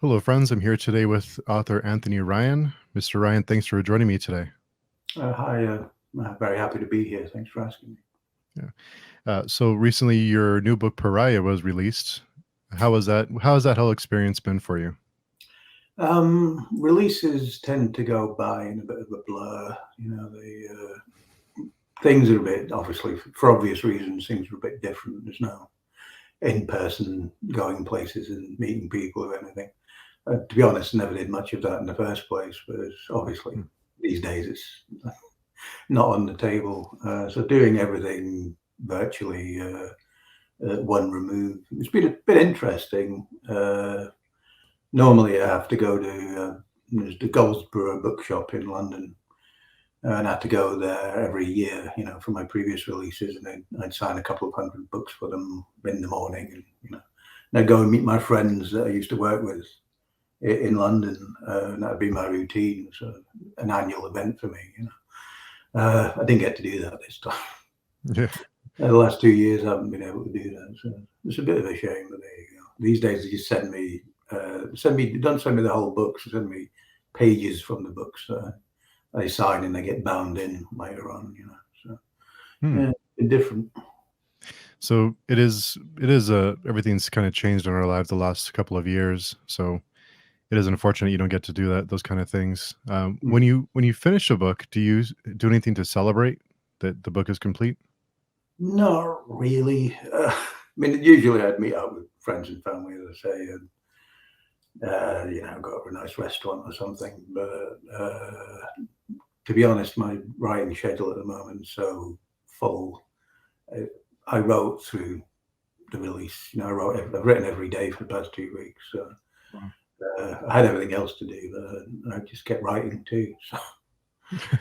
Hello, friends. I'm here today with author Anthony Ryan. Mr. Ryan, thanks for joining me today. Hi, I'm very happy to be here. Thanks for asking me. Yeah. So recently, your new book Pariah was released. How was that? How has that whole experience been for you? Releases tend to go by in a bit of a blur. Things are a bit, obviously, for obvious reasons, things are a bit different. There's no in-person going places and meeting people or anything. To be honest, never did much of that in the first place, but obviously Hmm. these days it's not on the table. So doing everything virtually, one remove, it's been a bit interesting. Normally, I have to go to there's the Goldsborough bookshop in London, and I have to go there every year, for my previous releases, and I'd sign a couple of hundred books for them in the morning, and I'd go and meet my friends that I used to work with in London, and that'd be my routine. So an annual event for me. I didn't get to do that this time. Yeah. The last 2 years, I haven't been able to do that, so it's a bit of a shame. But there you go. These days, they just don't send me the whole books. They send me pages from the books. I sign and they get bound in later on. So Hmm. yeah, it's different. So it is everything's kind of changed in our lives the last couple of years. So it is unfortunate you don't get to do those kind of things. When you finish a book, do you do anything to celebrate that the book is complete? Not really. I mean, usually I'd meet up with friends and family, as I say, and go to a nice restaurant or something. But to be honest, my writing schedule at the moment is so full. I, I wrote through the release. I've written every day for the past 2 weeks. So Wow. I had everything else to do, but I just kept writing too. So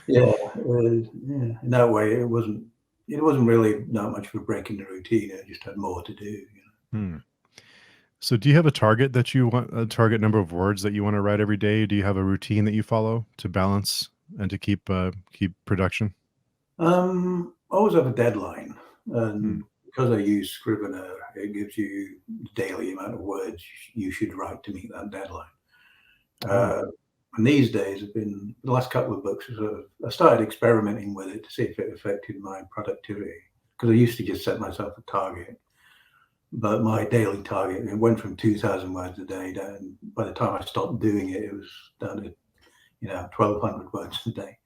yeah, yeah. In that way, it wasn't really not much of a break in the routine. I just had more to do. Hmm. So do you have a target that you want a target number of words that you want to write every day? Do you have a routine that you follow to balance and to keep production? I always have a deadline, Hmm. and because I use Scrivener, it gives you the daily amount of words you should write to meet that deadline. Oh. Uh, and these days have been the last couple of books. I started experimenting with it to see if it affected my productivity because I used to just set myself a target, but my daily target it went from 2,000 words a day down. By the time I stopped doing it, it was down to 1,200 words a day.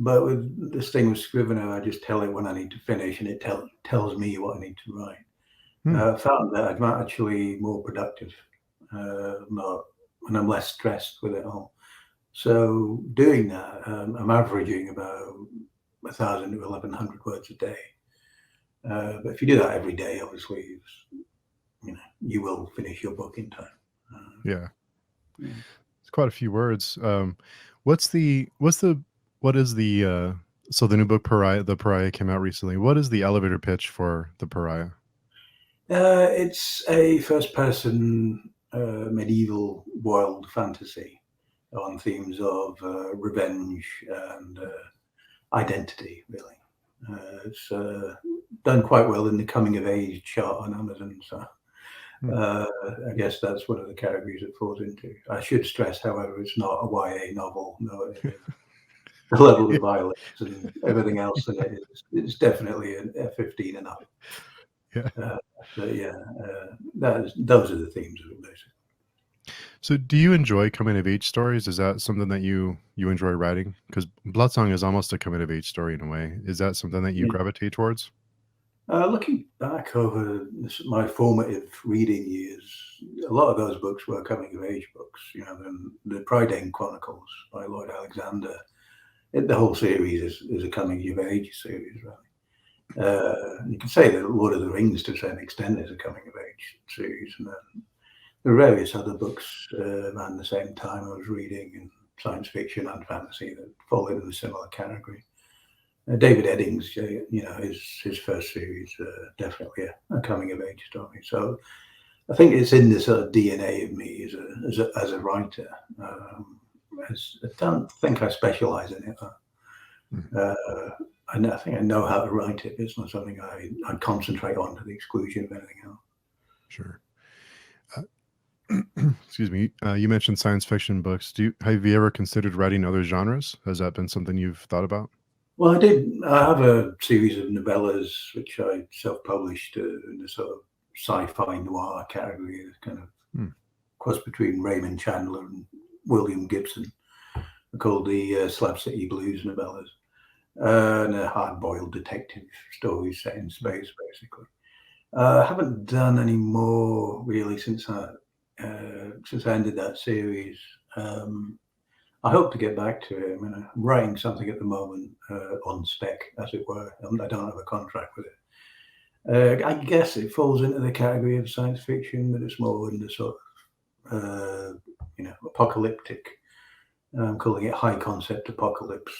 But with this thing with Scrivener, I just tell it when I need to finish, and it tells me what I need to write. Hmm. I found that I'm actually more productive, not, and I'm less stressed with it all. So doing that, I'm averaging about 1,000 to 1,100 words a day. But if you do that every day, obviously, you will finish your book in time. Uh, Yeah. yeah. It's quite a few words. What is the so the new book Pariah came out recently. What is the elevator pitch for the Pariah? It's a first-person medieval world fantasy on themes of revenge and identity, really. It's done quite well in the coming of age chart on Amazon, so Hmm. I guess that's one of the categories it falls into. I should stress, however, it's not a YA novel. No, the level Yeah. of violence and everything else in it is it's definitely a 15 and up. Yeah. Uh, but yeah, those are the themes of it, basically. So do you enjoy coming of age stories? Is that something that you enjoy writing? Because Bloodsong is almost a coming of age story in a way. Is that something that you Yeah. gravitate towards? Looking back over my formative reading years, a lot of those books were coming of age books. The Prydain Chronicles by Lloyd Alexander. The whole series is a coming of age series, really. You can say that Lord of the Rings, to a certain extent, is a coming of age series, and there are various other books around the same time I was reading in science fiction and fantasy that fall into the similar category. David Eddings, his first series, definitely a coming of age story. So I think it's in the sort of DNA of me as a writer. I don't think I specialize in it. Mhm. Uh, I think I know how to write it. It's not something I concentrate on to the exclusion of anything else. Sure. excuse me, you mentioned science fiction books. Have you ever considered writing other genres? Has that been something you've thought about? Well, I did. I have a series of novellas which I self-published in the sort of sci-fi noir category, kind of Hmm. cross between Raymond Chandler and William Gibson. They're called the Slab City Blues novellas, and a hard-boiled detective story set in space, basically. I haven't done any more really since I ended that series. I hope to get back to it. I mean, I'm writing something at the moment on spec, as it were. I don't have a contract with it. I guess it falls into the category of science fiction, but it's more in the sort of, apocalyptic. I'm calling it high concept apocalypse.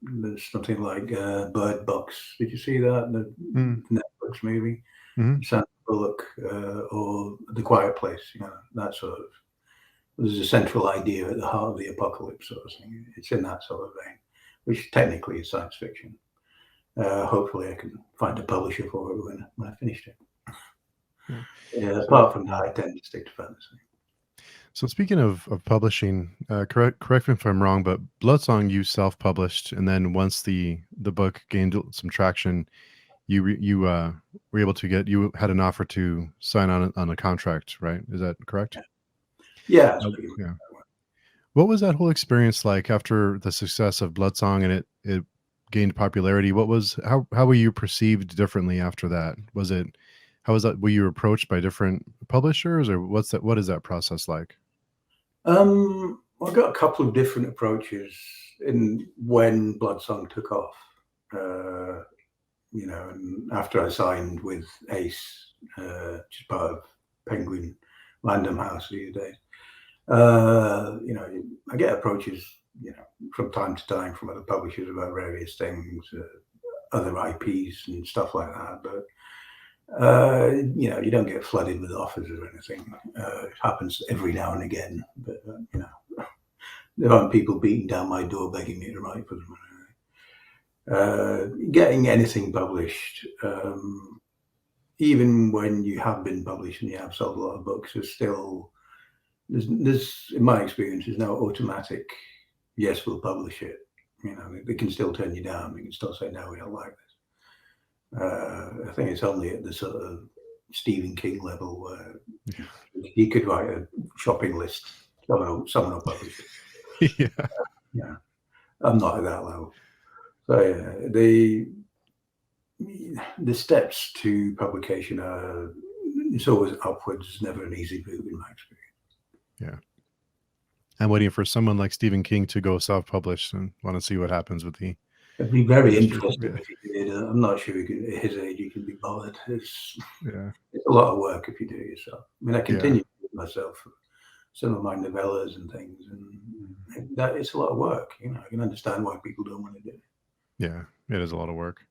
There's something like Bird Box. Did you see that? The Mm. Netflix movie? Mhm. Sandra Bullock, or The Quiet Place, that sort of. There's a central idea at the heart of the apocalypse sort of thing. It's in that sort of vein, which technically is science fiction. Hopefully, I can find a publisher for it when I finished it. Yeah. Yeah, So, apart from that, I tend to stick to fantasy. so speaking of publishing, correct me if I'm wrong, but Bloodsong you self-published, and then once the book gained some traction, you were able to you had an offer to sign on a contract, right? Is that correct? Yeah, it's pretty much Yeah. that way. What was that whole experience like after the success of Bloodsong and it gained popularity? How were you perceived differently after that? How was that? Were you approached by different publishers, or what is that process like? I got a couple of different approaches in when Bloodsong took off. Uh, and after I signed with Ace, which is part of Penguin Random House these days, I get approaches, from time to time from other publishers about various things, other IPs and stuff like that. But you don't get flooded with offers or anything. It happens every now and again, but there aren't people beating down my door begging me to write for them. Getting anything published, even when you have been published and you have sold a lot of books, there's in my experience, there's no automatic yes, we'll publish it. They can still turn you down. They can still say no, we don't like this. I think it's only at the sort of Stephen King level where Yeah. he could write a shopping list. Someone will publish it. Yeah. Yeah, I'm not at that level. So yeah, the steps to publication it's always upwards. It's never an easy route in my experience. Yeah. I'm waiting for someone like Stephen King to go self-published and want to see what happens with the It'd be very industry. interesting if he did. I'm not sure at his age he can be bothered. Yeah. It's a lot of work if you do it yourself. I mean, I Yeah. continue to do it myself, some of my novellas and things, and that it's a lot of work. I can understand why people don't want to do it. Yeah. It is a lot of work.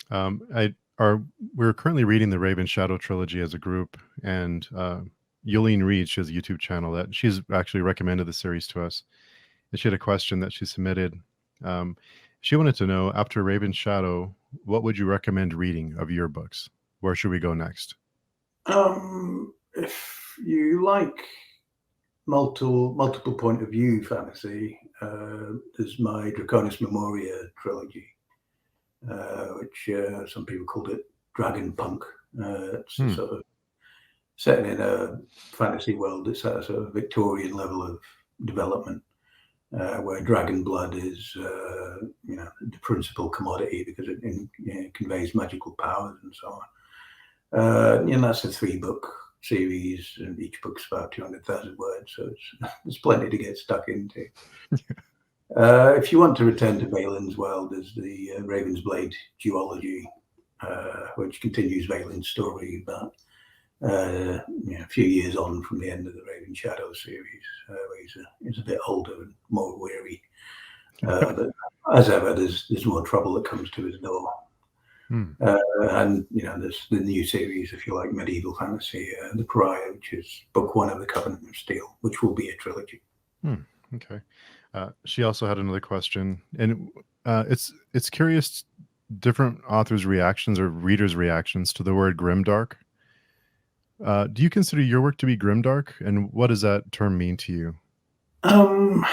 I are We're currently reading the Raven Shadow trilogy as a group, and Jolien Reed, she has a YouTube channel that she's actually recommended the series to us. And she had a question that she submitted. Um, she wanted to know, after Raven Shadow, what would you recommend reading of your books? Where should we go next? If you like multiple point of view fantasy, there's my Draconis Memoria trilogy, which some people called it Dragon Punk. It's sort of set in a fantasy world. It's at a sort of Victorian level of development, where dragon blood is, the principal commodity because it conveys magical powers and so on. And that's a 3-book series, and each book's about 200,000 words, so there's plenty to get stuck into. If you want to return to Valen's world, there's the Raven's Blade duology, which continues Valen's story about a few years on from the end of the Raven Shadow series, where he's a bit older and more weary. But as ever, there's more trouble that comes to his door. And there's the new series, if you like, medieval fantasy, the Pariah, which is book 1 of the Covenant of Steel, which will be a trilogy. Okay. She also had another question, and it's curious, different authors' reactions or readers' reactions to the word grimdark. Do you consider your work to be grimdark, and what does that term mean to you? Um,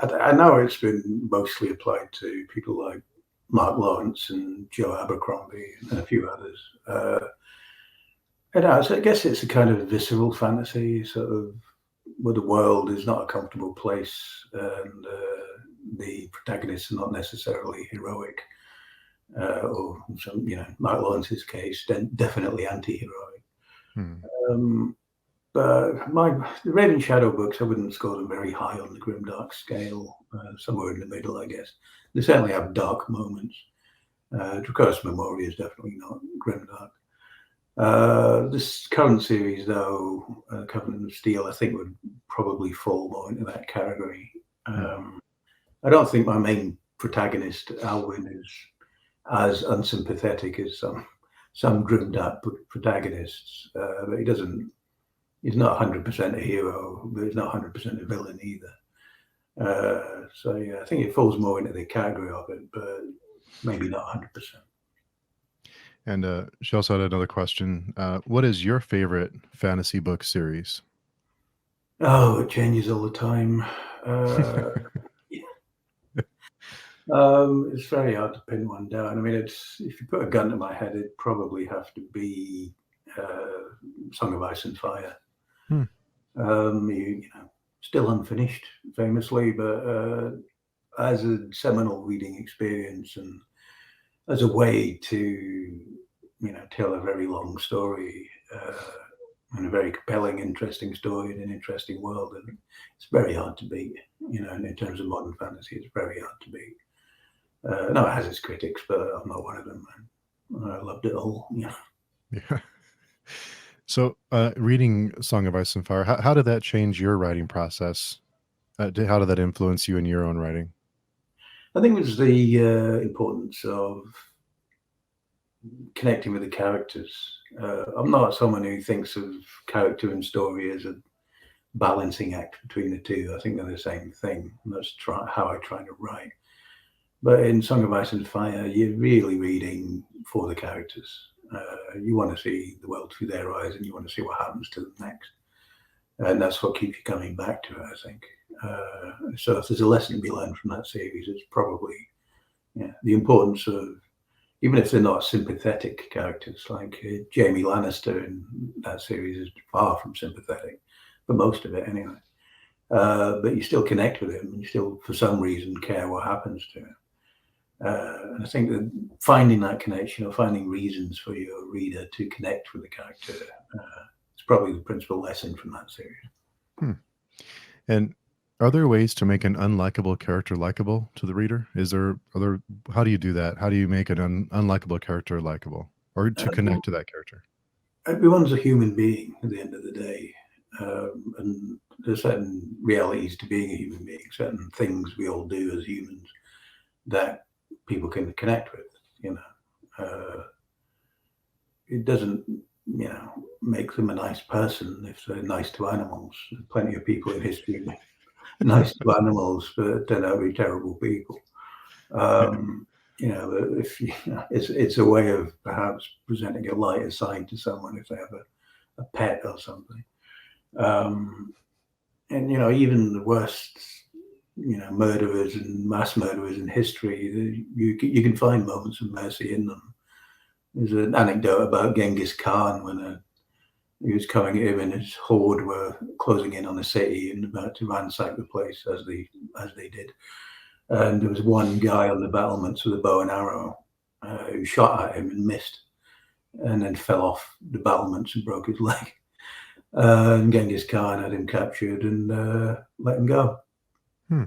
I know it's been mostly applied to people like Mark Lawrence and Joe Abercrombie and a few others. I guess it's a kind of visceral fantasy, sort of where the world is not a comfortable place and the protagonists are not necessarily heroic, or some, Mark Lawrence's case, definitely anti-heroic. Hmm. Um, but the Raven Shadow books, I wouldn't score them very high on the grimdark scale. Somewhere in the middle, I guess. They certainly have dark moments. Draconis Memoria is definitely not grimdark. This current series, though, Covenant of Steel, I think would probably fall more into that category. Hmm. I don't think my main protagonist, Alwyn, is as unsympathetic as some grimdark protagonists, but he doesn't. He's not 100% a hero, but he's not 100% a villain either. So yeah, I think it falls more into the category of it, but maybe not 100%. And she also had another question. What is your favorite fantasy book series? Oh, it changes all the time. It's very hard to pin one down. I mean, if you put a gun to my head, it'd probably have to be Song of Ice and Fire. Hmm. Still unfinished, famously, but as a seminal reading experience and as a way to, tell a very long story and a very compelling, interesting story in an interesting world, and it's very hard to beat. In terms of modern fantasy, it's very hard to beat. No, it has its critics, but I'm not one of them. I loved it all. Yeah. Yeah. So, reading Song of Ice and Fire, how did that change your writing process? How did that influence you in your own writing? I think it was the importance of connecting with the characters. I'm not someone who thinks of character and story as a balancing act between the two. I think they're the same thing. And that's how I try to write. But in Song of Ice and Fire, you're really reading for the characters. You want to see the world through their eyes, and you want to see what happens to them next. And that's what keeps you coming back to it, I think. So if there's a lesson to be learned from that series, it's probably the importance of, even if they're not sympathetic characters, like Jaime Lannister in that series is far from sympathetic, for most of it anyway. But you still connect with him, and you still, for some reason, care what happens to him. And I think that finding that connection or finding reasons for your reader to connect with the character is probably the principal lesson from that series. Hmm. And are there ways to make an unlikable character likable to the reader? How do you do that? How do you make an unlikable character likable or to Well, connect to that character? everyone's a human being at the end of the day. And there's certain realities to being a human being, certain things we all do as humans that people can connect with. It doesn't, make them a nice person if they're nice to animals. There's plenty of people in history nice to animals, but turn out to be terrible people. If it's a way of perhaps presenting a lighter side to someone if they have a pet or something. And even the worst, murderers and mass murderers in history, you can find moments of mercy in them. There's an anecdote about Genghis Khan when he was coming at him and his horde were closing in on the city and about to ransack the place as they did. And there was one guy on the battlements with a bow and arrow who shot at him and missed, and then fell off the battlements and broke his leg. And Genghis Khan had him captured and let him go Hmm.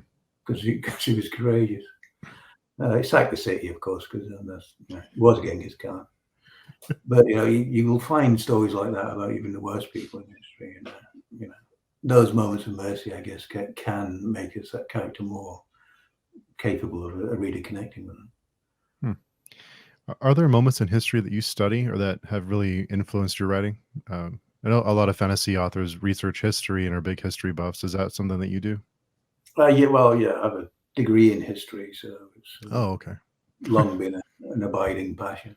because he was courageous. He sacked the city, of course, because it was Genghis Khan. But you will find stories like that about even the worst people in history, and those moments of mercy, I guess, can make that character more capable of a reader connecting with them. Are there moments in history that you study or that have really influenced your writing? I know a lot of fantasy authors research history and are big history buffs. Is that something that you do? Yeah, well, yeah, I have a degree in history, so it's Oh, okay. long been an abiding passion.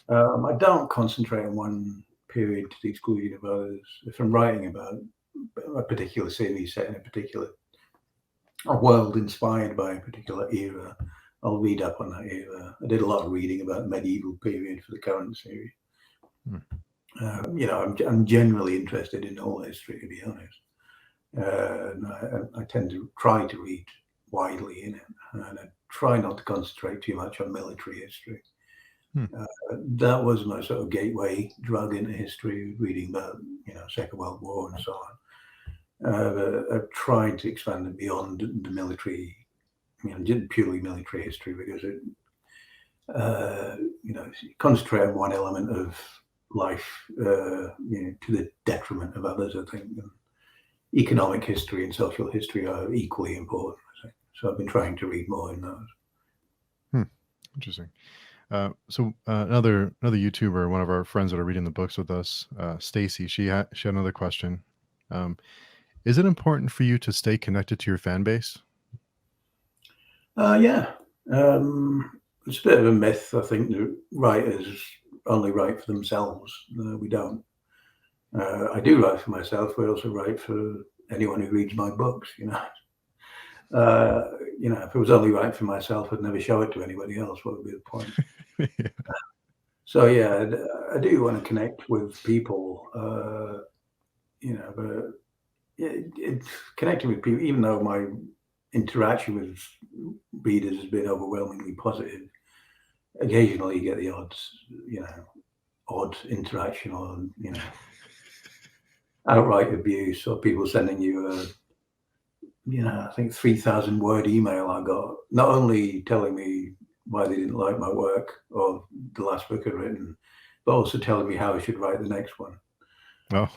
I don't concentrate on one period to the exclusion of others. If I'm writing about a particular series set in a world inspired by a particular era, I'll read up on that era. I did a lot of reading about the medieval period for the current series. I'm generally interested in all history, to be honest. I tend to try to read widely in it, and I try not to concentrate too much on military history. That was my sort of gateway drug into history, reading about Second World War and so on. I've tried to expand it beyond the military, purely military history, because it concentrate on one element of life to the detriment of others. I think economic history and social history are equally important. I think. So I've been trying to read more in those. Interesting. So another YouTuber, one of our friends that are reading the books with us, Stacey, she had another question. Is it important for you to stay connected to your fan base? Yeah. It's a bit of a myth, I think, that writers only write for themselves. We don't. I do write for myself, but I also write for anyone who reads my books, if it was only right for myself, I'd never show it to anybody else. What would be the point? Yeah. So yeah, I do want to connect with people, but connecting with people, even though my interaction with readers has been overwhelmingly positive, occasionally you get the odd interaction or outright abuse, or people sending you I think 3,000 word email I got, not only telling me why they didn't like my work or the last book I'd written, but also telling me how I should write the next one. Oh.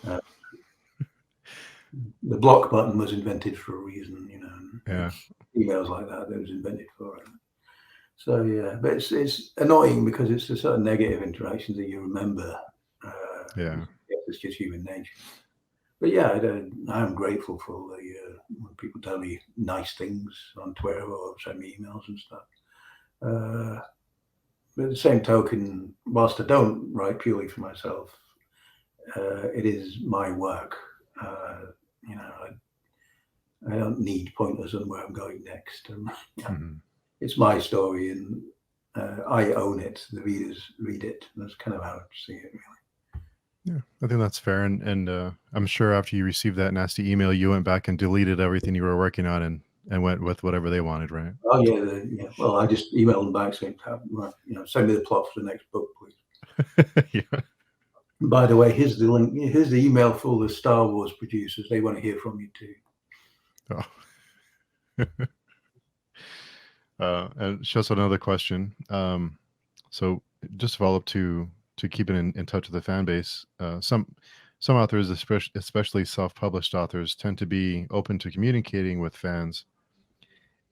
The block button was invented for a reason, Yeah. Emails like that was invented for it. So yeah, but it's annoying because it's the sort of negative interactions that you remember. Yeah. It's just human nature. But yeah, I am grateful for when people tell me nice things on Twitter or send me emails and stuff. But at the same token, whilst I don't write purely for myself, it is my work. I don't need pointers on where I'm going next. It's my story, and I own it. The readers read it. That's kind of how I see it, really. Yeah, I think that's fair. And I'm sure after you received that nasty email, you went back and deleted everything you were working on and went with whatever they wanted, right? Oh yeah. Well, I just emailed them back saying, send me the plot for the next book, please. Yeah. By the way, here's the link. Here's the email for all the Star Wars producers. They want to hear from you too. Oh. And just another question. So just to follow up to keeping in touch with the fan base, some authors, especially self-published authors, tend to be open to communicating with fans.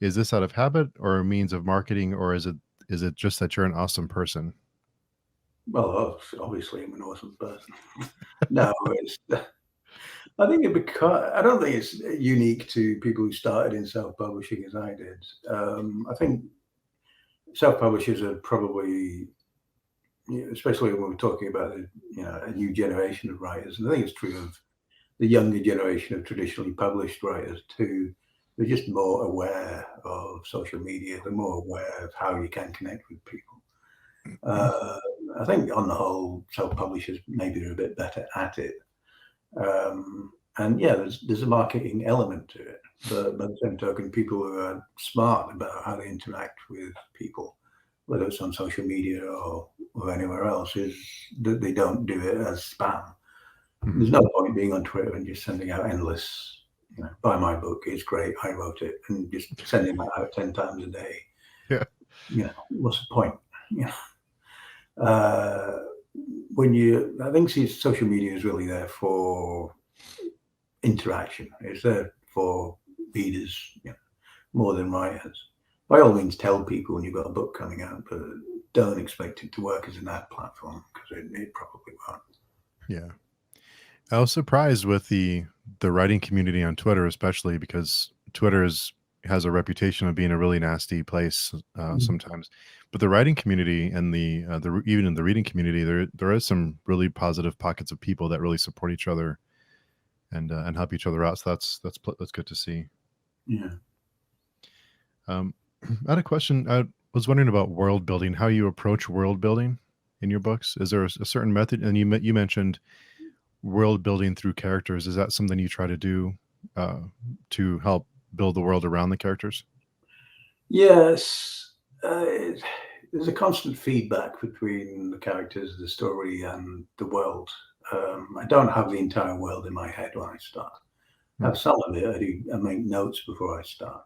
Is this out of habit or a means of marketing, or is it just that you're an awesome person? Well, obviously, I'm an awesome person. No, I think I don't think it's unique to people who started in self-publishing as I did. I think self-publishers are probably, especially when we're talking about a new generation of writers, and I think it's true of the younger generation of traditionally published writers too. They're just more aware of social media. They're more aware of how you can connect with people. I think on the whole, self-publishers maybe are a bit better at it. And yeah, there's a marketing element to it. But by the same token, people who are smart about how they interact with people, whether it's on social media or anywhere else, is that they don't do it as spam. There's no point being on Twitter and just sending out endless, buy my book, it's great, I wrote it, and just sending that out 10 times a day. Yeah. What's the point? I think social media is really there for interaction. It's there for readers, more than writers. By all means, tell people when you've got a book coming out, but don't expect it to work as an ad platform, because it probably won't. Yeah. I was surprised with the writing community on Twitter, especially because Twitter is has a reputation of being a really nasty place sometimes. But the writing community and even in the reading community, there is some really positive pockets of people that really support each other and help each other out. So that's good to see. Yeah. I had a question. I was wondering about world building, how you approach world building in your books. Is there a certain method? And you mentioned world building through characters. Is that something you try to do to help build the world around the characters? Yes. There's a constant feedback between the characters, the story, and the world. I don't have the entire world in my head when I start. I have some of it. I make notes before I start.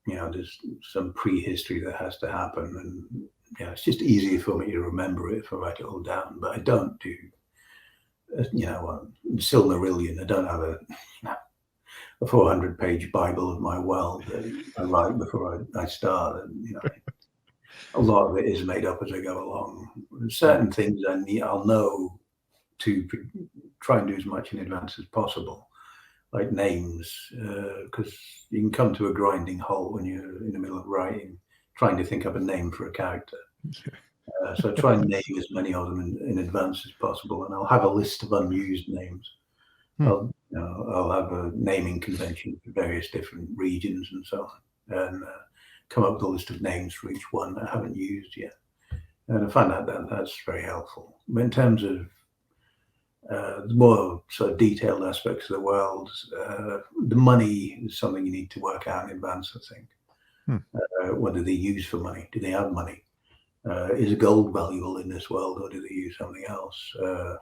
There's some prehistory that has to happen, and it's just easier for me to remember it if I write it all down. But I don't do, Silmarillion. I don't have a 400-page Bible of my world that I write before I start. And a lot of it is made up as I go along. Certain things I'll know to try and do as much in advance as possible, like names, because you can come to a grinding halt when you're in the middle of writing, trying to think of a name for a character. So I try and name as many of them in advance as possible, and I'll have a list of unused names. I'll have a naming convention for various different regions and so on, and come up with a list of names for each one that I haven't used yet. And I find that's very helpful. But in terms of the more sort of detailed aspects of the world, the money is something you need to work out in advance, I think. What do they use for money? Do they have money? Is gold valuable in this world, or do they use something else?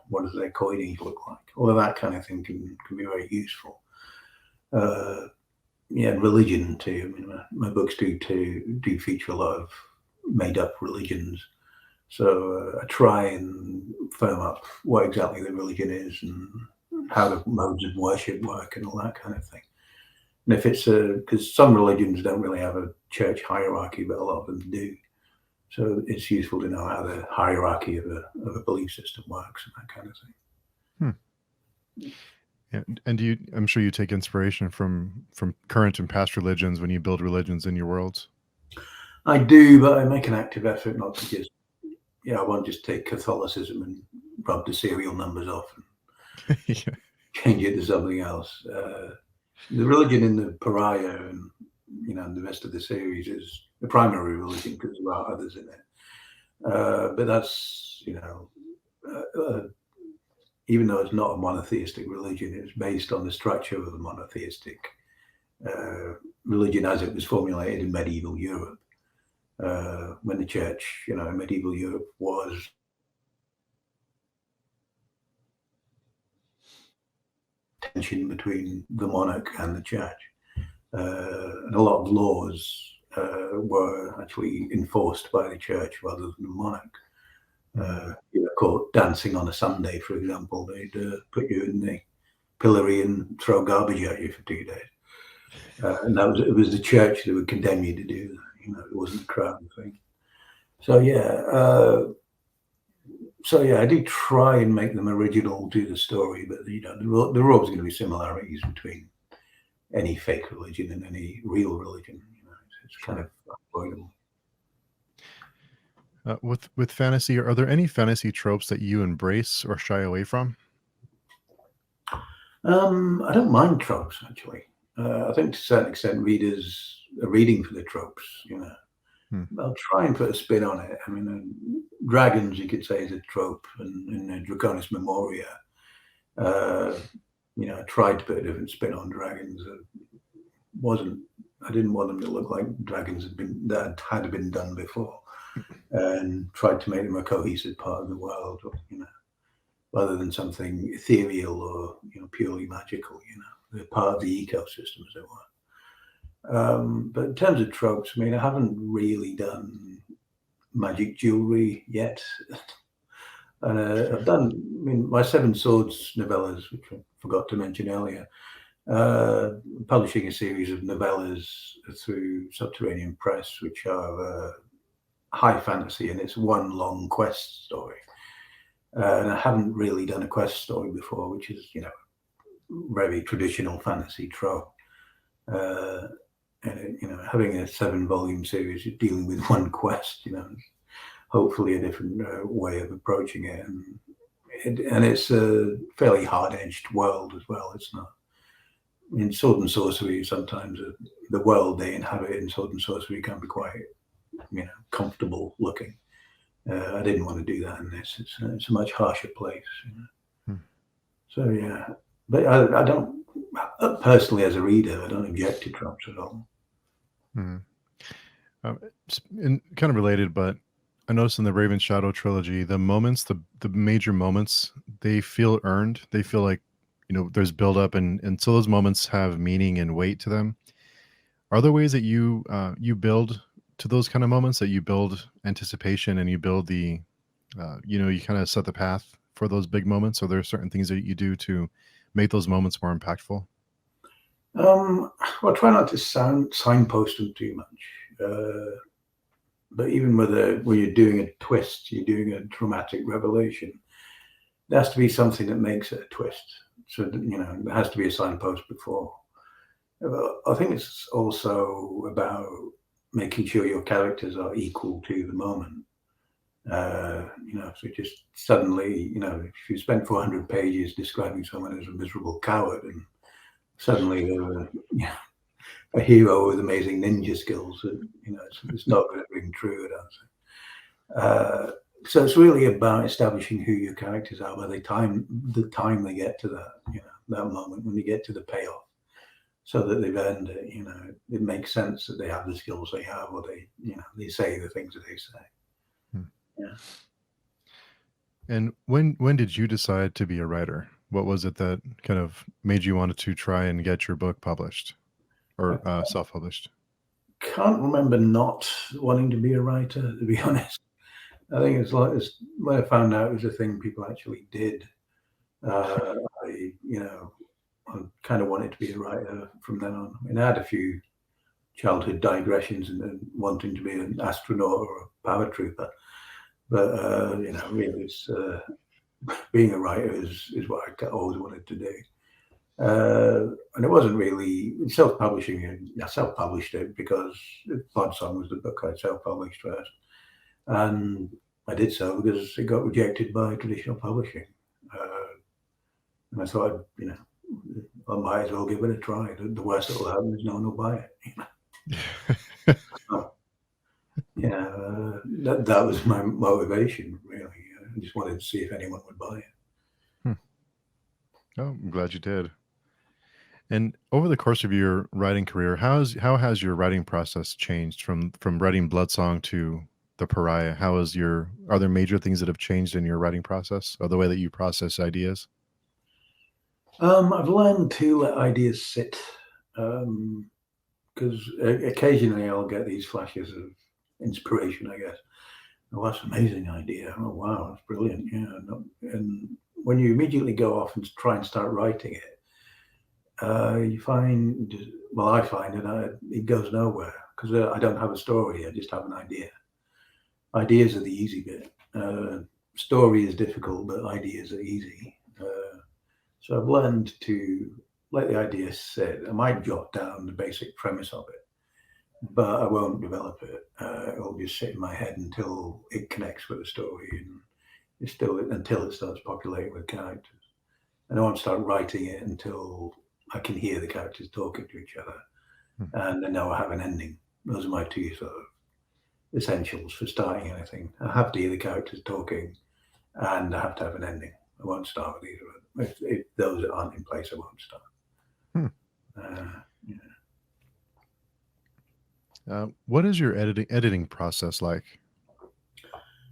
What does their coinage look like? All of that kind of thing can be very useful. And religion too. I mean, my books do feature a lot of made-up religions. So I try and firm up what exactly the religion is and how the modes of worship work and all that kind of thing. And if it's because some religions don't really have a church hierarchy, but a lot of them do. So it's useful to know how the hierarchy of a belief system works and that kind of thing. Yeah, and I'm sure you take inspiration from current and past religions when you build religions in your worlds. I do, but I make an active effort not to just. I won't just take Catholicism and rub the serial numbers off and change it to something else. The religion in the Pariah and the rest of the series is the primary religion because there are others in it. But that's even though it's not a monotheistic religion, it's based on the structure of a monotheistic religion as it was formulated in medieval Europe. When the church, in medieval Europe was tension between the monarch and the church. And a lot of laws were actually enforced by the church rather than the monarch. Caught dancing on a Sunday, for example, they'd put you in the pillory and throw garbage at you for 2 days. And it was the church that would condemn you to do that. It wasn't the crown thing. So I do try and make them original to the story, but there are always going to be similarities between any fake religion and any real religion. It's kind of unavoidable. With fantasy, are there any fantasy tropes that you embrace or shy away from? I don't mind tropes actually. I think to a certain extent readers are reading for the tropes. I'll try and put a spin on it. I mean, dragons, you could say, is a trope, and in Draconis Memoria, I tried to put a different spin on dragons. I didn't want them to look like dragons that had been done before, and tried to make them a cohesive part of the world, rather than something ethereal or purely magical. They're part of the ecosystem, as it were. But in terms of tropes, I haven't really done magic jewelry yet. And I've done, my Seven Swords novellas, which I forgot to mention earlier, publishing a series of novellas through Subterranean Press, which are high fantasy, and it's one long quest story. And I haven't really done a quest story before, which is, very traditional fantasy trope. Uh, and having a 7-volume series, you're dealing with one quest. Hopefully a different way of approaching it, and it's a fairly hard-edged world as well. It's not in Sword and Sorcery. Sometimes the world they inhabit in Sword and Sorcery can be quite comfortable looking. I didn't want to do that in this. It's a much harsher place. So yeah, but I don't personally, as a reader, I don't object to tropes at all. And kind of related, but I noticed in the Raven Shadow trilogy, the moments, the major moments, they feel earned. They feel like there's build up, and so those moments have meaning and weight to them. Are there ways that you build to those kind of moments, that you build anticipation and you build the you kind of set the path for those big moments? Are there certain things that you do to make those moments more impactful? Well, try not to signpost them too much. But even when you're doing a twist, you're doing a dramatic revelation, there has to be something that makes it a twist. So, there has to be a signpost before. I think it's also about making sure your characters are equal to the moment. So just suddenly, if you spent 400 pages describing someone as a miserable coward, and suddenly they're a hero with amazing ninja skills, it's not going to ring true, I don't think. So it's really about establishing who your characters are by the time they get to that moment when you get to the payoff, so that they've earned it. It makes sense that they have the skills they have, or they say the things that they say. Yeah. And when did you decide to be a writer? What was it that kind of made you want to try and get your book published or self-published? Can't remember not wanting to be a writer, to be honest. I think it's when I found out it was a thing people actually did. I kind of wanted to be a writer from then on. I mean, I had a few childhood digressions and wanting to be an astronaut or a paratrooper, but really, it's being a writer is what I always wanted to do. And it wasn't really self-publishing. I self-published it because Song was the book I self-published first, and I did so because it got rejected by traditional publishing. And I thought, I might as well give it a try. The worst that will happen is no one will buy it. So, that was my motivation, really. I just wanted to see if anyone would buy it. Oh, I'm glad you did. And over the course of your writing career, how has your writing process changed from writing Bloodsong to the Pariah? Are there major things that have changed in your writing process, or the way that you process ideas? I've learned to let ideas sit, because occasionally I'll get these flashes of inspiration, I guess. Oh, that's an amazing idea. Oh, wow, that's brilliant. Yeah. And when you immediately go off and try and start writing it, I find that it goes nowhere, because I don't have a story. I just have an idea. Ideas are the easy bit. Story is difficult, but ideas are easy. So I've learned to let the idea sit. I might jot down the basic premise of it, but I won't develop it. It'll just sit in my head until it connects with the story, and until it starts populating with characters. And I won't start writing it until I can hear the characters talking to each other, and I know I have an ending. Those are my two sort of essentials for starting anything. I have to hear the characters talking, and I have to have an ending. I won't start with either of them. If those aren't in place, I won't start. What is your editing process like?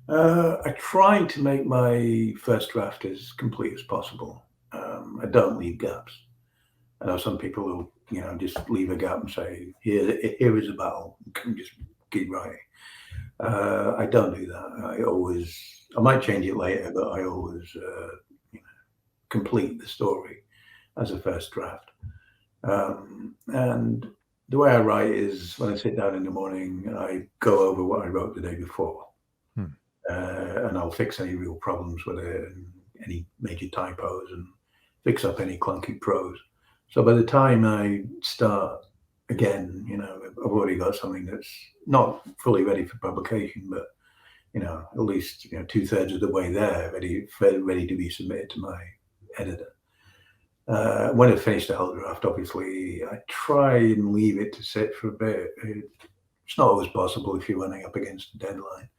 I try to make my first draft as complete as possible. I don't leave gaps. I know some people will, just leave a gap and say, here is a battle, and just keep writing. I don't do that. I might change it later, but I always complete the story as a first draft. And the way I write is, when I sit down in the morning, I go over what I wrote the day before. And I'll fix any real problems with it, and any major typos, and fix up any clunky prose. So by the time I start again, I've already got something that's not fully ready for publication, but at least 2/3 of the way there, ready to be submitted to my editor. When I finish the whole draft, obviously, I try and leave it to sit for a bit. It's not always possible if you're running up against a deadline,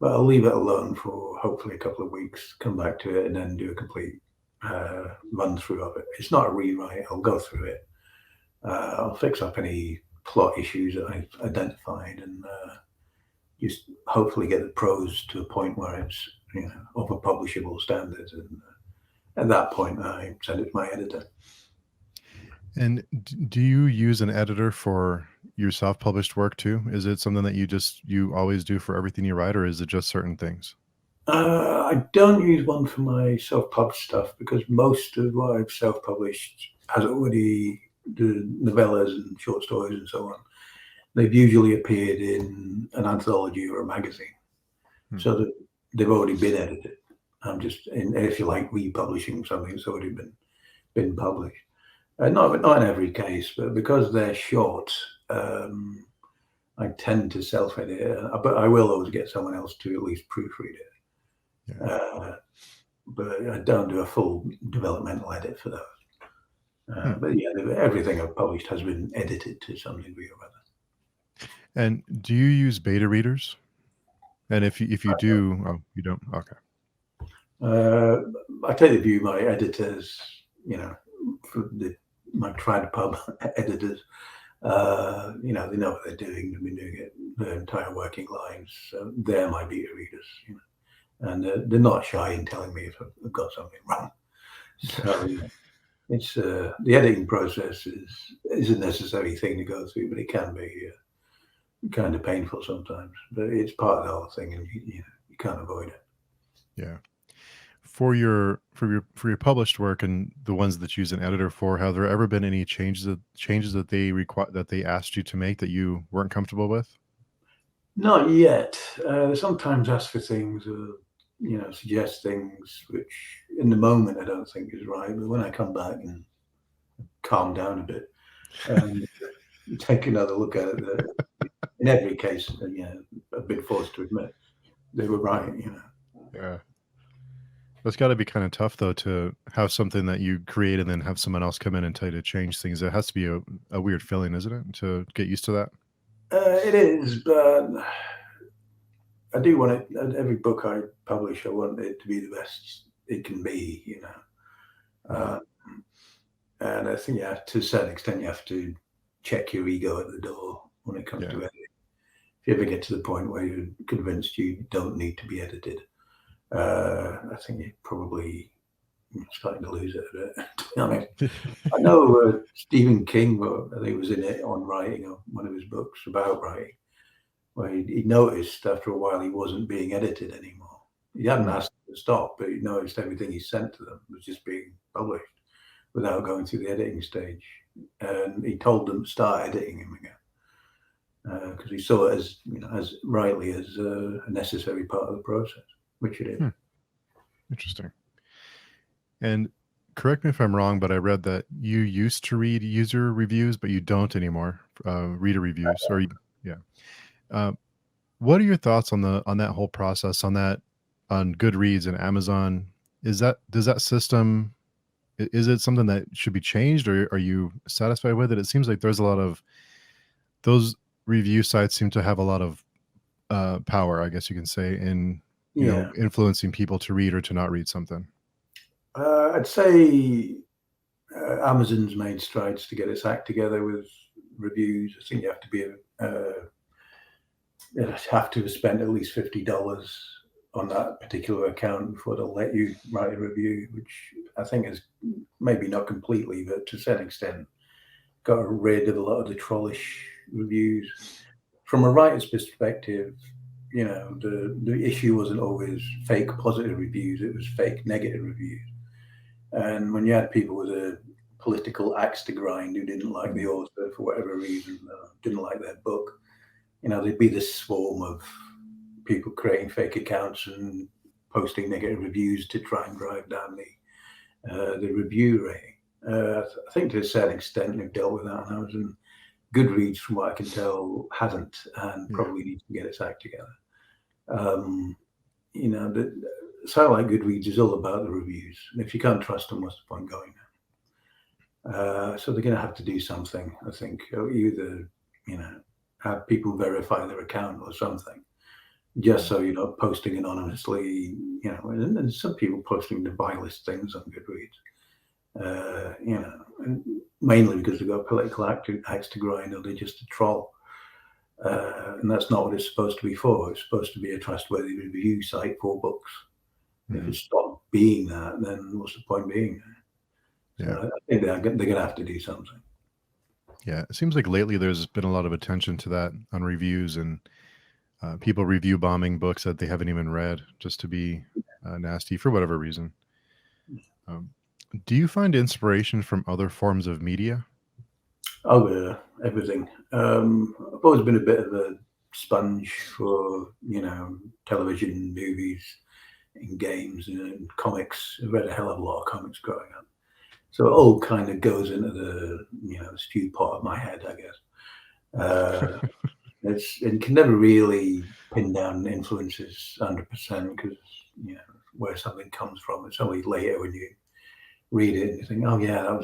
but I'll leave it alone for hopefully a couple of weeks, come back to it, and then do a complete run through of it. It's not a rewrite. I'll go through it. I'll fix up any plot issues that I've identified, and just hopefully get the prose to a point where it's of a publishable standard. And at that point, I send it to my editor. And do you use an editor for your self-published work too? Is it something that you always do for everything you write, or is it just certain things? I don't use one for my self-published stuff because most of what I've self-published has already the novellas and short stories and so on. They've usually appeared in an anthology or a magazine, so that they've already been edited. I'm just, if you like, republishing something that's already been published. Not in every case, but because they're short, I tend to self-edit it, but I will always get someone else to at least proofread it. Yeah. But I don't do a full developmental edit for those. But yeah, everything I've published has been edited to some degree or other. And do you use beta readers? And if you do, oh, you don't? Okay. I take the view my editors, for my TradPub editors, they know what they're doing. They've been doing it their entire working lives. So they're my beta readers, and they're not shy in telling me if I've got something wrong. So it's the editing process is a necessary thing to go through, but it can be kind of painful sometimes. But it's part of the whole thing, and you can't avoid it. Yeah. For your published work and the ones that you use an editor for, have there ever been any changes that they asked you to make that you weren't comfortable with? Not yet. They sometimes ask for things, or suggest things which, in the moment, I don't think is right. But when I come back and calm down a bit, and take another look at it, in every case, I've been forced to admit they were right. Yeah. That's got to be kind of tough, though, to have something that you create and then have someone else come in and tell you to change things. It has to be a weird feeling, isn't it, to get used to that? It is, but I do want it. Every book I publish, I want it to be the best it can be, and I think to a certain extent, you have to check your ego at the door when it comes to editing. If you ever get to the point where you're convinced you don't need to be edited, I think you're probably starting to lose it a bit, to be honest. I know Stephen King, I think, was in it on writing of one of his books about writing, where he noticed after a while he wasn't being edited anymore. He hadn't asked them to stop, but he noticed everything he sent to them was just being published without going through the editing stage. And he told them to start editing him again, because he saw it as rightly as a necessary part of the process, which it is. Interesting. And correct me if I'm wrong, but I read that you used to read user reviews, but you don't anymore. Reader reviews, what are your thoughts on that whole process, on Goodreads and Amazon? Does that system, is it something that should be changed, or are you satisfied with it? It seems like there's a lot of those review sites seem to have a lot of power, I guess you can say, in influencing people to read or to not read something. I'd say Amazon's made strides to get its act together with reviews. I think you have to have spent at least $50 on that particular account before they'll let you write a review, which I think is maybe not completely, but to a certain extent, got rid of a lot of the trollish reviews. From a writer's perspective, the issue wasn't always fake positive reviews, it was fake negative reviews. And when you had people with a political axe to grind who didn't like the author for whatever reason, didn't like their book, there'd be this swarm of people creating fake accounts and posting negative reviews to try and drive down the review rating. I think to a certain extent they've dealt with that on Amazon. Goodreads, from what I can tell, hasn't, and Yeah. probably needs to get its act together. You know, the site like Goodreads is all about the reviews, and if you can't trust them, what's the point going there? So they're going to have to do something, I think. Either, you know, have people verify their account or something, just so you're not posting anonymously. You know, and some people posting the vilest things on Goodreads. You know, and mainly because they've got political axe to grind, or they're just a troll. And that's not what it's supposed to be for. It's supposed to be a trustworthy review site for books. If Mhm. it stopped being that, then what's the point being there? Yeah. So I think they're going to have to do something. Yeah. It seems like lately there's been a lot of attention to that on reviews and people review bombing books that they haven't even read just to be nasty for whatever reason. Um, do you find inspiration from other forms of media? Oh, yeah, everything. I've always been a bit of a sponge for, you know, television, movies, and games and comics. I read a hell of a lot of comics growing up. So it all kind of goes into the, you know, stew pot of my head, I guess. It can never really pin down influences 100% because, you know, where something comes from. It's only later when you read it and you think, oh, yeah,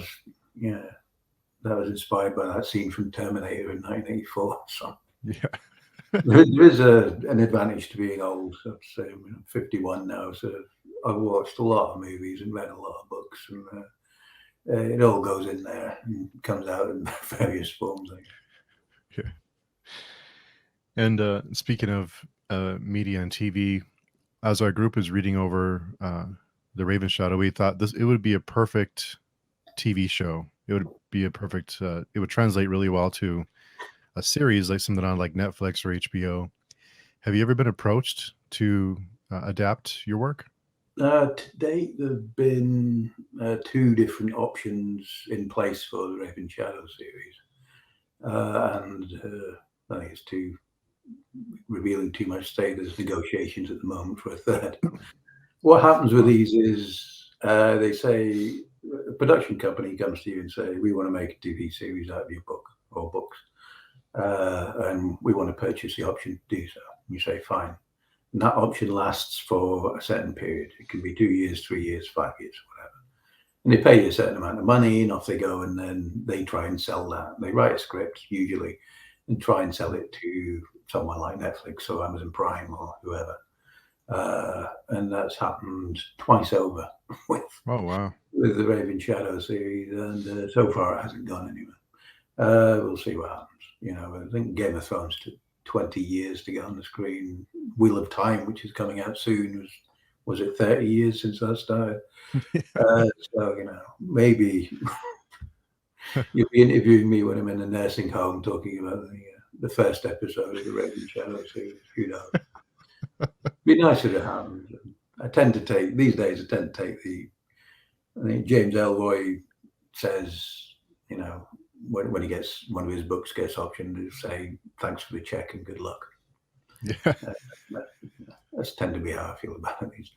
that was inspired by that scene from Terminator in 1984. So Yeah. there is an advantage to being old. So I'd say I'm 51 now, so I've watched a lot of movies and read a lot of books, and it all goes in there and comes out in various forms. I guess. Yeah. And speaking of media and TV, as our group is reading over the Raven Shadow, we thought it would be a perfect TV show. It would be a perfect. It would translate really well to a series like something on like Netflix or HBO. Have you ever been approached to adapt your work? To date, there have been two different options in place for the Raven Shadow series, and I think it's too revealing too much. Say there's negotiations at the moment for a third. What happens with these is they say a production company comes to you and say, we want to make a TV series out of your book or books, and we want to purchase the option to do so. And you say, fine. And that option lasts for a certain period. It can be 2 years, 3 years, 5 years, whatever. And they pay you a certain amount of money, and off they go, and then they try and sell that. They write a script, usually, and try and sell it to someone like Netflix or Amazon Prime or whoever. And that's happened twice over with Oh wow! the Raven Shadow series, and so far it hasn't gone anywhere. We'll see what happens. You know, I think Game of Thrones took 20 years to get on the screen. Wheel of Time, which is coming out soon, was it 30 years since that started? So you know, maybe you'll be interviewing me when I'm in a nursing home talking about the first episode of the Raven Shadow series. Who knows? Be nice if it happens. I tend to take these days. I tend to take I think James Elroy says, you know, when he gets one of his books gets optioned, to say thanks for the check and good luck. Yeah. That's tend to be how I feel about it these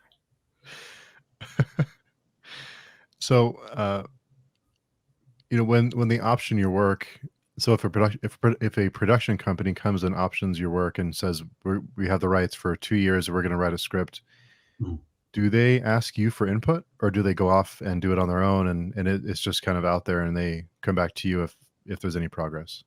So, you know, when they option your work, so if a production company comes and options your work and says we have the rights for 2 years, we're going to write a script. days. Do they ask you for input, or do they go off and do it on their own, and it's just kind of out there, and they come back to you if there's any progress?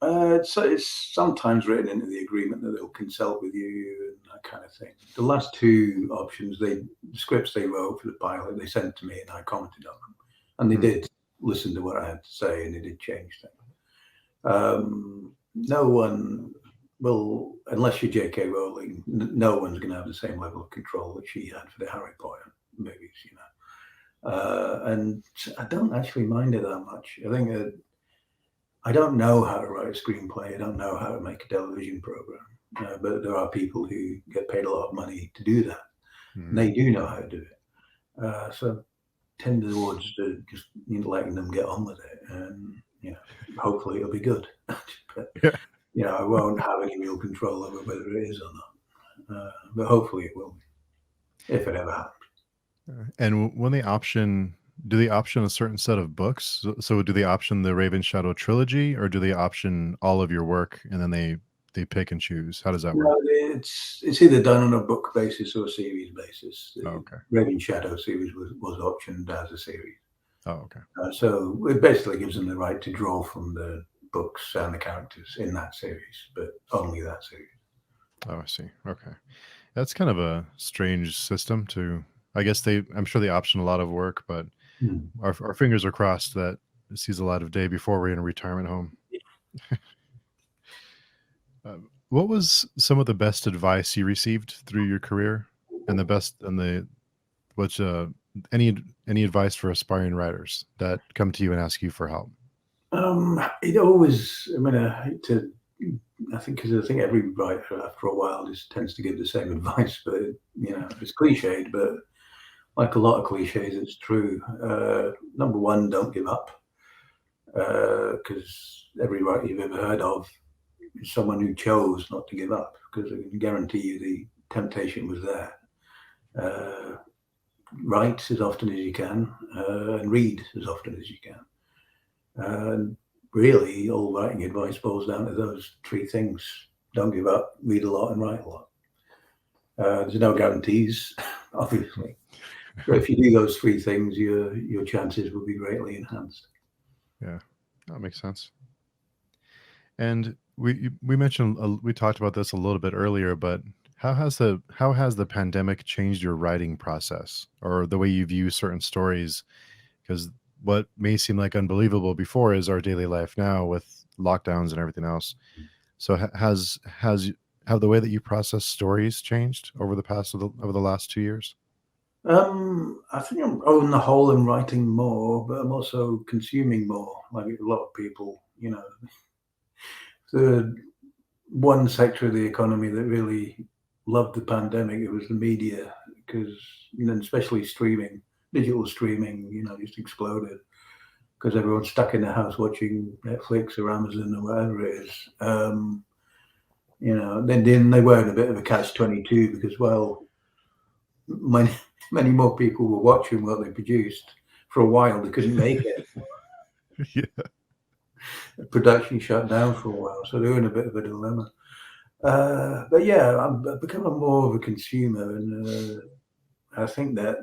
So it's sometimes written into the agreement that they'll consult with you and that kind of thing. The last two options, the scripts they wrote for the pilot, they sent to me and I commented on them, and they Hmm. did listen to what I had to say and they did change things. No one will, unless you're J.K. Rowling, no one's going to have the same level of control that she had for the Harry Potter movies, you know. And I don't actually mind it that much. I think I don't know how to write a screenplay. I don't know how to make a television program. But there are people who get paid a lot of money to do that. And Hmm. they do know how to do it. So tend towards just letting them get on with it, and you know, hopefully it'll be good. But Yeah. you know, I won't have any real control over whether it is or not. But hopefully it will be, if it ever happens. And when they option do they option a certain set of books? So do they option the Raven Shadow trilogy, or do they option all of your work and then they pick and choose? How does that work? No, it's either done on a book basis or a series basis. Oh, The okay. Raven Shadow series was optioned as a series. Oh, okay. So it basically gives them the right to draw from the books and the characters in that series, but only that series. Oh, I see. Okay. That's kind of a strange system to. I guess I'm sure they option a lot of work, but Hmm. our fingers are crossed that it sees a lot of day before we're in a retirement home. What was some of the best advice you received through your career, and the best and the what's any advice for aspiring writers that come to you and ask you for help? It always, I mean, I hate to, I think, because I think every writer after a while just tends to give the same advice, but it's cliched, but like a lot of cliches, it's true. Number one, don't give up, because every writer you've ever heard of is someone who chose not to give up, because I can guarantee you the temptation was there. Uh, Write as often as you can, and read as often as you can. And really, all writing advice boils down to those three things: don't give up, read a lot, and write a lot. There's no guarantees, obviously, but if you do those three things, your chances will be greatly enhanced. Yeah, that makes sense. And we mentioned we talked about this a little bit earlier, but how has the pandemic changed your writing process or the way you view certain stories? Because what may seem like unbelievable before is our daily life now with lockdowns and everything else. So have the way that you process stories changed over over the last 2 years? I think I'm on the whole I'm writing more, but I'm also consuming more, like a lot of people. The one sector of the economy that really loved the pandemic, it was the media, because especially streaming, digital streaming, just exploded because everyone's stuck in the house watching Netflix or Amazon or whatever it is. Then they were in a bit of a catch-22 because, well, many many more people were watching what they produced. For a while, they couldn't make it. Yeah. Production shut down for a while, so they were in a bit of a dilemma. But yeah, I'm becoming more of a consumer, and I think that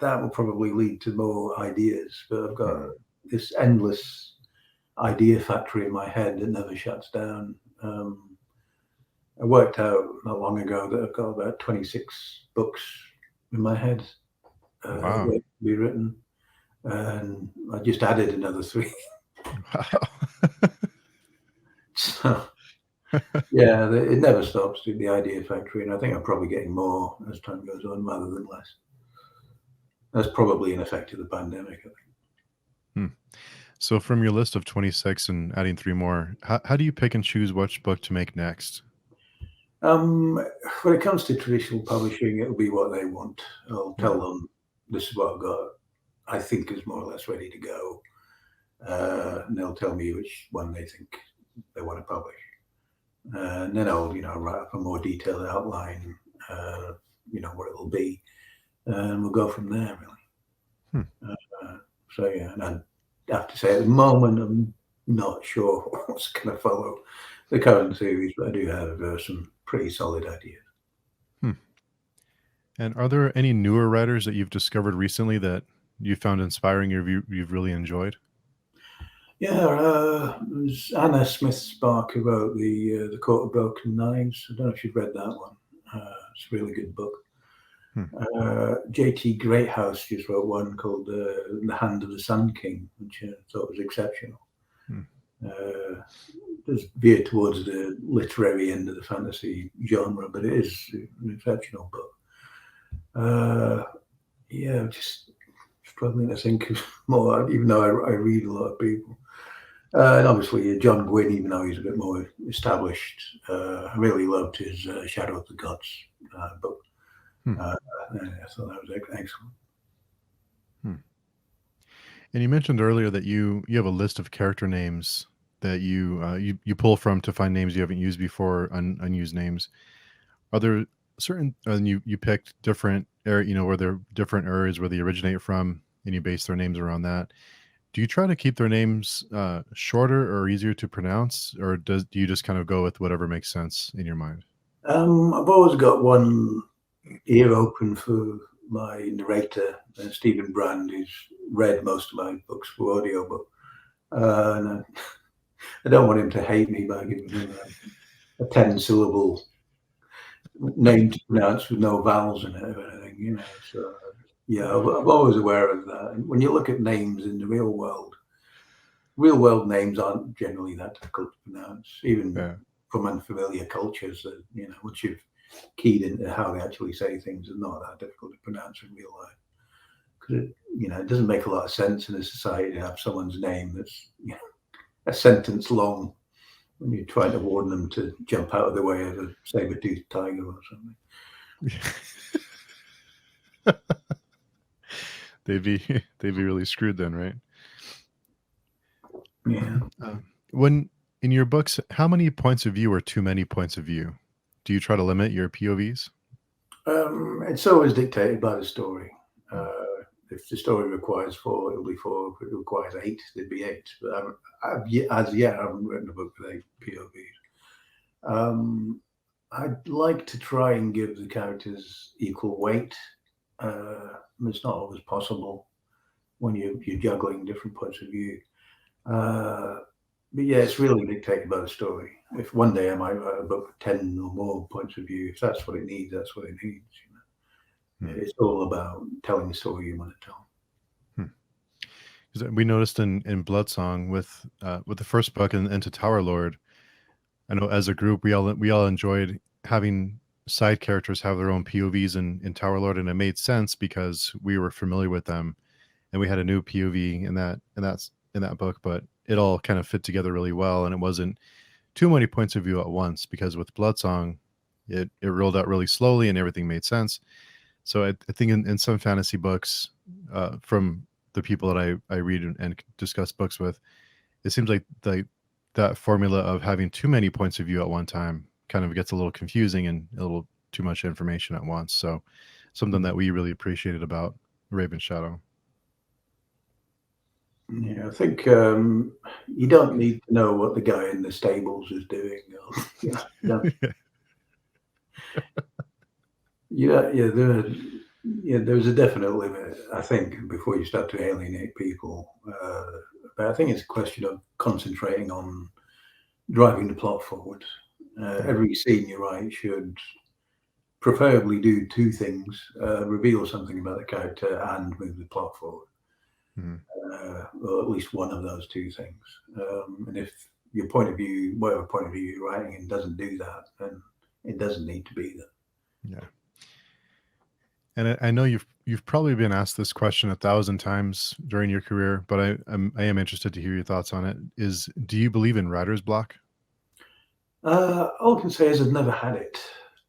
will probably lead to more ideas. But I've got Mhm. this endless idea factory in my head that never shuts down. I worked out not long ago that I've got about 26 books in my head Wow. waiting to be written, and I just added another three. Wow. So yeah, it never stops, the idea factory, and I think I'm probably getting more as time goes on rather than less. That's probably an effect of the pandemic, I think. Hmm. So from your list of 26 and adding three more, how do you pick and choose which book to make next? Um, when it comes to traditional publishing, it'll be what they want. I'll Hmm. tell them this is what I've got. I think is more or less ready to go, and they'll tell me which one they think they want to publish, and then I'll write up a more detailed outline, what it'll be, and we'll go from there. Really. Hmm. Uh, so yeah, and I have to say at the moment I'm not sure what's going to follow the current series, but I do have some pretty solid ideas. Hmm. And are there any newer writers that you've discovered recently that you found inspiring or you've really enjoyed? Yeah, there's Anna Smith Spark who wrote the Court of Broken Knives. I don't know if you've read that one. It's a really good book. Hmm. J.T. Greathouse just wrote one called The Hand of the Sun King, which I thought was exceptional. Hmm. Uh, it's veered towards the literary end of the fantasy genre, but it is an exceptional book. Yeah, just struggling to think of more, even though I read a lot of people. And obviously, John Gwynne, even though he's a bit more established, I really loved his Shadow of the Gods book. Hmm. Uh, I thought that was excellent. Hmm. And you mentioned earlier that you have a list of character names that you pull from to find names you haven't used before, unused names. Are there certain and you picked different area, where there are different areas where they originate from? and you base their names around that. Do you try to keep their names shorter or easier to pronounce, or do you just kind of go with whatever makes sense in your mind? I've always got one ear open for my narrator, Stephen Brand, who's read most of my books for audiobook. And I don't want him to hate me by giving him a 10-syllable name to pronounce with no vowels in it or anything, So, yeah, I'm always aware of that. And when you look at names in the real world names aren't generally that difficult to pronounce, even from unfamiliar cultures. That once you've keyed into how they actually say things, it's not that difficult to pronounce in real life. Because it doesn't make a lot of sense in a society to have someone's name that's a sentence long when you're trying to warn them to jump out of the way of a saber-toothed tiger or something. They'd be really screwed then, right? Yeah. When in your books, how many points of view are too many points of view? Do you try to limit your POVs? It's always dictated by the story. If the story requires 4, it'll be 4. If it requires 8, there'd be 8. But as yet, I haven't written a book with 8 POVs. I'd like to try and give the characters equal weight. It's not always possible when you're juggling different points of view. But yeah, it's really dictated by the story. If one day I might write a book with 10 or more points of view, if that's what it needs, that's what it needs. It's all about telling the story you want to tell. We noticed in Bloodsong with the first book and into Tower Lord, I know as a group we all enjoyed having side characters have their own POVs in Tower Lord, and it made sense because we were familiar with them, and we had a new POV in that book, but it all kind of fit together really well, and it wasn't too many points of view at once, because with Bloodsong, it rolled out really slowly and everything made sense. So I think in some fantasy books, from the people that I read and discuss books with, it seems like that formula of having too many points of view at one time kind of gets a little confusing and a little too much information at once. So something that we really appreciated about Raven Shadow. Yeah, I think you don't need to know what the guy in the stables is doing. There's a definite limit, I think, before you start to alienate people. But I think it's a question of concentrating on driving the plot forward. Every scene you write should preferably do 2 things: reveal something about the character and move the plot forward. Or at least one of those 2 things. And if your point of view, whatever point of view you're writing in, doesn't do that, then it doesn't need to be there. Yeah. And I know you've probably been asked this question 1,000 times during your career, but I am interested to hear your thoughts on it. Do you believe in writer's block? All I can say is I've never had it.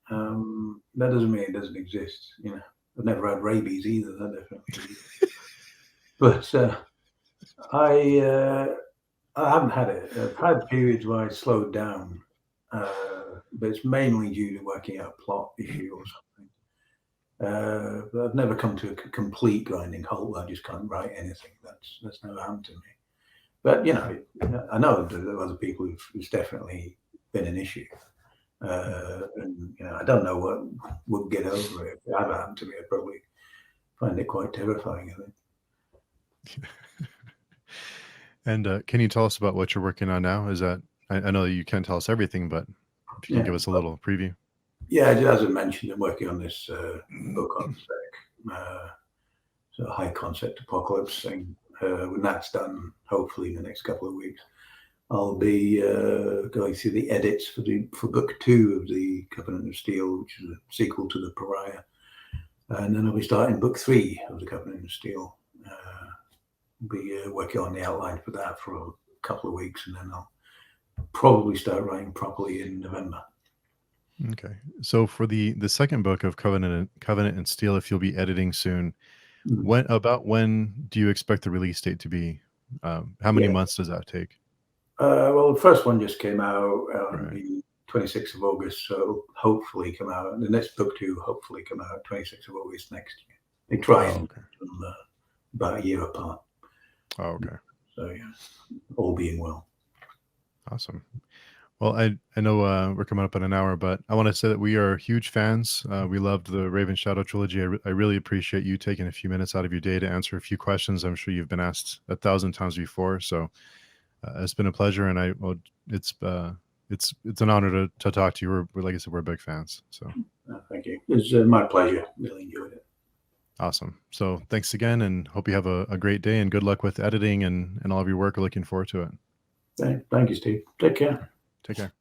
That doesn't mean it doesn't exist. I've never had rabies either. That definitely is. But I haven't had it. I've had periods where I slowed down, but it's mainly due to working out a plot issue or something. But I've never come to a complete grinding halt where I just can't write anything. That's never happened to me. But I know that there are other people who's definitely been an issue. And I don't know what would get over it. If it ever happened to me, I'd probably find it quite terrifying, I think. And can you tell us about what you're working on now? I know that you can't tell us everything, but if you can give us a little preview. Yeah, as I mentioned, I'm working on this book on so high concept apocalypse thing. When that's done, hopefully in the next couple of weeks, I'll be going through the edits for book 2 of the Covenant of Steel, which is a sequel to the Pariah, and then I'll be starting book 3 of the Covenant of Steel. Be working on the outline for that for a couple of weeks, and then I'll probably start writing properly in November. Okay, so for the second book of Covenant and Steel, if you'll be editing soon, when do you expect the release date to be? How many months does that take? Well, the first one just came out on the 26th of August, so it'll hopefully come out. The next book 2 hopefully come out 26th of August next year. They try and about a year apart. Oh, okay. So yeah, all being well. Awesome. Well, I know we're coming up on an hour, but I want to say that we are huge fans. We loved the Raven Shadow trilogy. I really appreciate you taking a few minutes out of your day to answer a few questions. I'm sure you've been asked 1,000 times before, so it's been a pleasure, and it's an honor to talk to you. Like I said, we're big fans. So Thank you. It's my pleasure. Really enjoyed it. awesome. So thanks again, and hope you have a great day, and good luck with editing and all of your work. Looking forward to it. Thank you, Steve. Take care. Take care.